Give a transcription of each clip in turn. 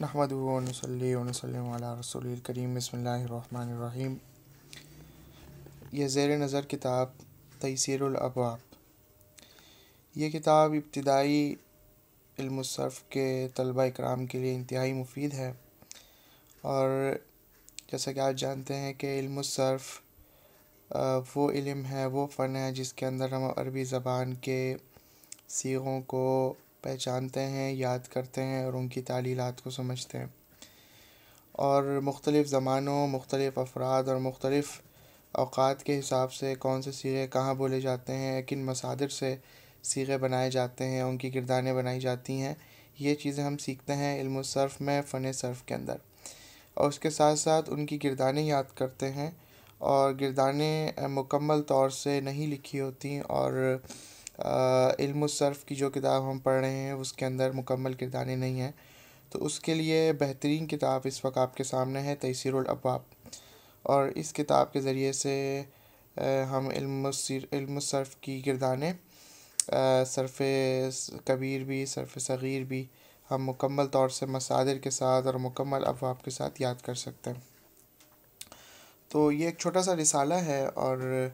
नहमदुहु व नसल्ली व नसल्लिमु अला रसूलिल करीम बिस्मिल्लाहिर्रहमानिर्रहीम। यह ज़ेर नज़र किताब तयसीरुल अबवाब। ये किताब इब्तिदाई इल्मुस सर्फ़ के तलबा इकराम के लिए इंतहाई मुफीद है। और जैसा कि आप जानते हैं कि इल्मुस सर्फ़ वो इल्म है, वो फ़न है जिसके अंदर हम अरबी ज़बान के सीगों को पहचानते हैं, याद करते हैं और उनकी तालीलात को समझते हैं, और मुख्तलिफ़ ज़मानों, मुख्तलिफ़ अफ़राद और मुख्तलिफ़ औक़ात के हिसाब से कौन से सीगे कहाँ बोले जाते हैं, किन मसादिर से सीगे बनाए जाते हैं, उनकी गिरदानें बनाई जाती हैं, ये चीज़ें हम सीखते हैं इल्मुल सर्फ़ में, फ़न सर्फ़ के अंदर। और उसके साथ साथ उनकी गिरदानें याद करते हैं। और गिरदानें मुकम्मल तौर से नहीं लिखी होती, और इल्मुस सर्फ़ की जो किताब हम पढ़ रहे हैं उसके अंदर मुकम्मल गिरदानें नहीं हैं। तो उसके लिए बेहतरीन किताब इस वक्त आपके सामने है, तयसीरुल अबवाब। और इस किताब के ज़रिए से हम इल्मुस सर्फ़ की गिरदानें, सर्फ़ कबीर भी, सर्फ़ सग़ीर भी, हम मुकम्मल तौर से मसादिर के साथ और मुकम्मल अबवाब के साथ याद कर सकते हैं। तो ये एक छोटा सा रिसाला है, और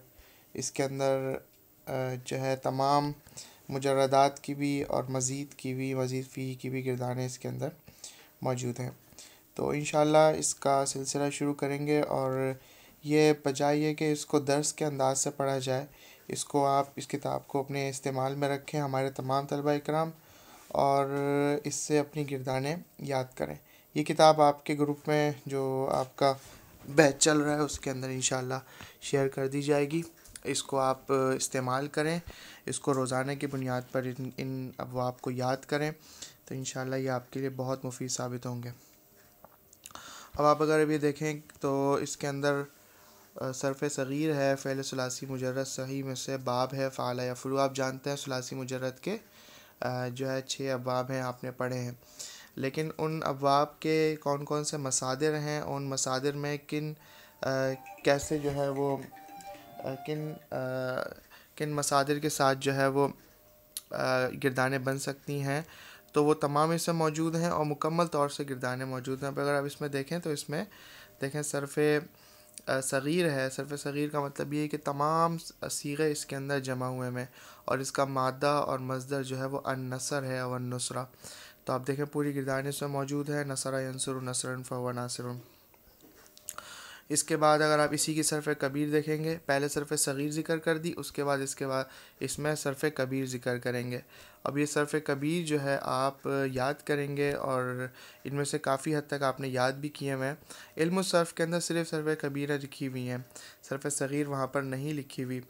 इसके अंदर जो है तमाम मुजर्रदात की भी और मज़ीद फ़ी की भी गिरदानें इसके अंदर मौजूद हैं। तो इंशाअल्लाह इसका सिलसिला शुरू करेंगे। और ये बजाय ये कि इसको दर्स के अंदाज़ से पढ़ा जाए, इसको आप इस किताब को अपने इस्तेमाल में रखें, हमारे तमाम तलबा इकराम, और इससे अपनी गिरदानें याद करें। ये किताब आपके ग्रुप में जो आपका बैच चल रहा है उसके अंदर इंशाअल्लाह शेयर कर दी जाएगी। इसको आप इस्तेमाल करें, इसको रोज़ाना की बुनियाद पर इन अबवाब को याद करें, तो इंशाअल्लाह ये आपके लिए बहुत मुफीद साबित होंगे। अब आप अगर अभी देखें तो इसके अंदर सर्फ़ सग़ीर है, फ़ेल सुलासी मुजर्रद सही में से बाब है, फ़ाल यफ़लू। आप जानते हैं सुलासी मुजर्रद के जो है 6 अबवाब हैं, आपने पढ़े हैं। लेकिन उन अबवाब के कौन कौन से मसादिर हैं, उन मसादिर में कैसे जो है वो किन मसादिर के साथ जो है वो गिरदानें बन सकती हैं, तो वो तमाम इसमें मौजूद हैं और मुकम्मल तौर से गिरदानें मौजूद हैं। अगर आप इसमें देखें तो इसमें देखें सर्फ़ सग़ीर है। सर्फ़ सग़ीर का मतलब ये है कि तमाम सीगे इसके अंदर जमा हुए हैं, और इसका मादा और मज़दर जो है वो अन-नसर है और नुसरा। तो आप देखें पूरी गिरदानें इसमें मौजूद है, नसरा यंसुरु नसरन फ़हुव नासिरुन। इसके बाद अगर आप इसी की सर्फ़ कबीर देखेंगे, पहले सर्फ़ सग़ीर ज़िक्र कर दी, उसके बाद इसमें सर्फ़ कबीर ज़िक्र करेंगे। अब ये सर्फ़ कबीर जो है आप याद करेंगे, और इनमें से काफ़ी हद तक आपने याद भी किए हुए हैं। इल्मुस सर्फ़ के अंदर सिर्फ़ सर्फ़ कबीर लिखी हुई हैं, सर्फ़ सग़ीर वहाँ पर नहीं लिखी हुई।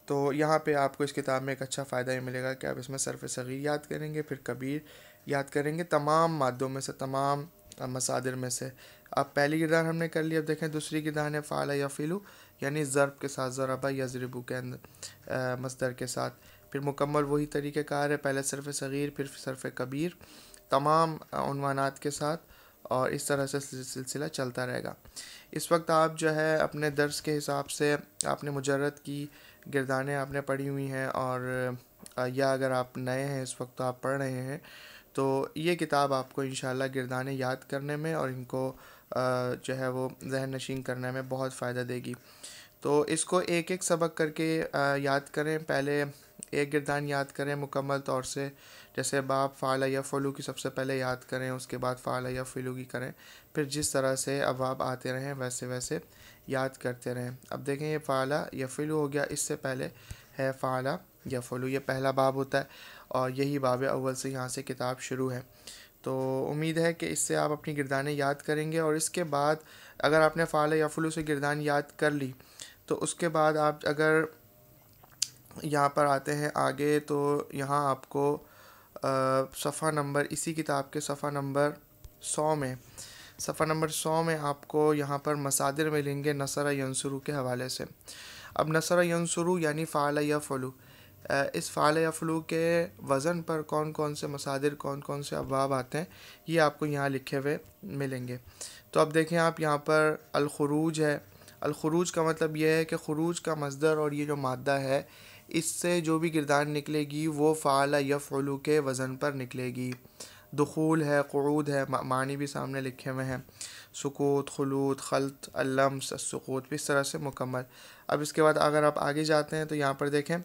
तो यहाँ पे आपको इस किताब में एक अच्छा फ़ायदा ये मिलेगा कि आप इसमें सर्फ़ सग़ीर याद करेंगे, फिर कबीर याद करेंगे, तमाम मादों में से, तमाम मसादिर में से। अब पहली गिरदान हमने कर ली। अब देखें दूसरी गिरदान है फ़ाल यफ़िलु, यानी ज़रब के साथ, ज़रबा यज़रिबु के अंदर मस्दर के साथ। फिर मुकम्मल वही तरीक़ेकार है, पहले सर्फ़ सग़ीर फिर सर्फ़ कबीर, तमाम उन्वानात के साथ, और इस तरह से सिलसिला चलता रहेगा। इस वक्त आप जो है अपने दर्स के हिसाब से आपने मुजर्रद की गिरदानें आपने पढ़ी हुई हैं, और या अगर आप नए हैं इस वक्त तो आप पढ़ रहे हैं, तो ये किताब आपको इंशाअल्लाह गिरदानें याद करने में और इनको जो है वो ज़हन नशीन करने में बहुत फ़ायदा देगी। तो इसको एक एक सबक करके याद करें। पहले एक गिरदान याद करें मुकम्मल तौर से, जैसे बाब फ़ाल यफ़लू की सबसे पहले याद करें, उसके बाद फ़ाल यफ़लू की करें, फिर जिस तरह से अबवाब आते रहें वैसे वैसे याद करते रहें। अब देखें ये फ़ाल यफ़लू हो गया, इससे पहले है फ़ाल यफ़लू, ये पहला बाब होता है, और यही बाब अव्वल से यहाँ से किताब शुरू है। तो उम्मीद है कि इससे आप अपनी गिरदानें याद करेंगे। और इसके बाद अगर आपने फ़ाल यफ़लू से गिरदान याद कर ली, तो उसके बाद आप अगर यहाँ पर आते हैं आगे, तो यहाँ आपको सफ़ा नंबर, इसी किताब के सफ़ा नंबर 100 में आपको यहाँ पर मसादिर मिलेंगे नसरा यंसुरु के हवाले से। अब नसरा यंसुरु यानी फ़ाल यफ़लू, इस फ़ाल यफ़लू के वज़न पर कौन कौन से मसादिर, कौन कौन से अबवाब आते हैं, ये आपको यहाँ लिखे हुए मिलेंगे। तो अब देखें आप यहाँ पर अल-खुरूज है। अल-खुरूज का मतलब ये है कि खुरूज का मज़दर और ये जो मादा है, इससे जो भी गिरदान निकलेगी वो फ़ाल यफ़लू के वज़न पर निकलेगी। دخول ہے، قعود ہے، معنی بھی سامنے لکھے ہوئے ہیں، سکوت، خلوت، خلط، اللمس، السقوط، بھی اس طرح سے مکمل۔ اب اس کے بعد اگر آپ آگے جاتے ہیں تو یہاں پر دیکھیں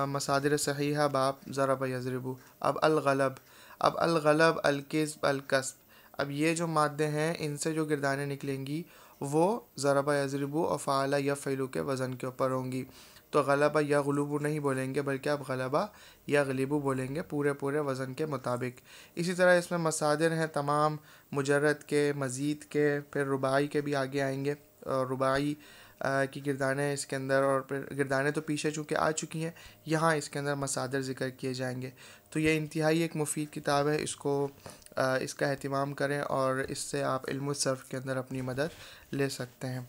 مصادر صحیحہ باب ضرب یضرب، اب الغلب، الکذب، الکسب، اب یہ جو مادے ہیں ان سے جو گردانیں نکلیں گی وہ ضرب یضرب اور فعل یفعل کے وزن کے اوپر ہوں گی۔ تو غلبہ یغلب نہیں بولیں گے بلکہ آپ غلبہ یغلب بولیں گے پورے وزن کے مطابق۔ اسی طرح اس میں مصادر ہیں تمام، مجرد کے، مزید کے، پھر رباعی کے بھی آگے آئیں گے، اور رباعی کی گردانیں اس کے اندر، اور پھر گردانیں تو پیچھے چونکہ آ چکی ہیں، یہاں اس کے اندر مصادر ذکر کیے جائیں گے۔ تو یہ انتہائی ایک مفید کتاب ہے، اس کا اہتمام کریں اور اس سے آپ علم الصرف کے اندر اپنی مدد لے سکتے ہیں۔